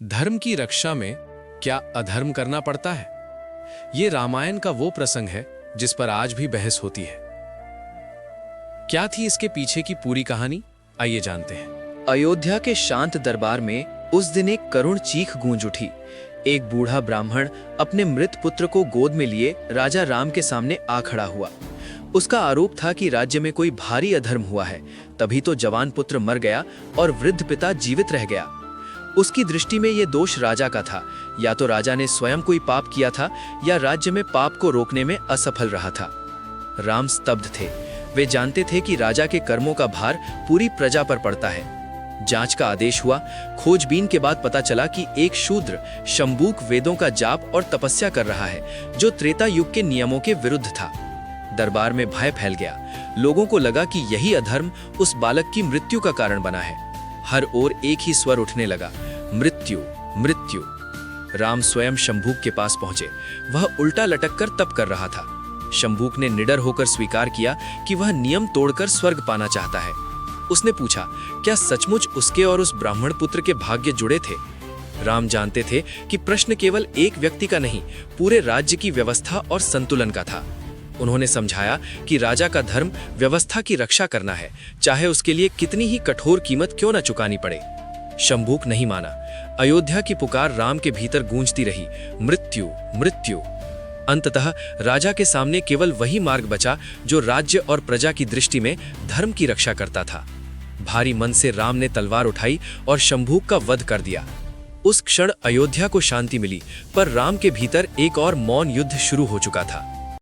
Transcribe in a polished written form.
धर्म की रक्षा में क्या अधर्म करना पड़ता है? ये रामायण का वो प्रसंग है जिस पर आज भी बहस होती है। क्या थी इसके पीछे की पूरी कहानी? आइए जानते हैं। अयोध्या के शांत दरबार में उस दिन एक करुण चीख गूंज उठी। एक बूढ़ा ब्राह्मण अपने मृत पुत्र को गोद में लिए राजा राम के सामने आ खड़ा हुआ। उसका आरोप था कि राज्य में कोई भारी अधर्म हुआ है, तभी तो जवान पुत्र मर गया और वृद्ध पिता जीवित रह गया। उसकी दृष्टि में यह दोष राजा का था। या तो राजा ने स्वयं कोई पाप किया था या राज्य में पाप को रोकने में असफल रहा था। राम स्तब्ध थे। वे जानते थे कि राजा के कर्मों का भार पूरी प्रजा पर पड़ता है। जांच का आदेश हुआ। खोजबीन के बाद पता चला कि एक शूद्र शंबूक वेदों का जाप और तपस्या कर रहा है, जो त्रेता युग के नियमों के विरुद्ध था। दरबार में भय फैल गया। लोगों को लगा कि यही अधर्म उस बालक की मृत्यु का कारण बना है। हर ओर एक ही स्वर उठने लगा, मृत्यु मृत्यु। राम स्वयं शंभूक के पास पहुंचे। वह उल्टा लटककर तप कर रहा था। शंभूक ने निडर होकर स्वीकार किया कि वह नियम तोड़कर स्वर्ग पाना चाहता है। उसने पूछा, क्या सचमुच उसके और उस ब्राह्मण पुत्र के भाग्य जुड़े थे? राम जानते थे कि प्रश्न केवल एक व्यक्ति का नहीं, पूरे राज्य की व्यवस्था और संतुलन का था। उन्होंने समझाया कि राजा का धर्म व्यवस्था की रक्षा करना है, चाहे उसके लिए कितनी ही कठोर कीमत क्यों न चुकानी पड़े। शंभूक नहीं माना। अयोध्या की पुकार राम के भीतर गूंजती रही, मृत्यु मृत्यु। अंततः राजा के सामने केवल वही मार्ग बचा जो राज्य और प्रजा की दृष्टि में धर्म की रक्षा करता था। भारी मन से राम ने तलवार उठाई और शंभूक का वध कर दिया। उस क्षण अयोध्या को शांति मिली, पर राम के भीतर एक और मौन युद्ध शुरू हो चुका था।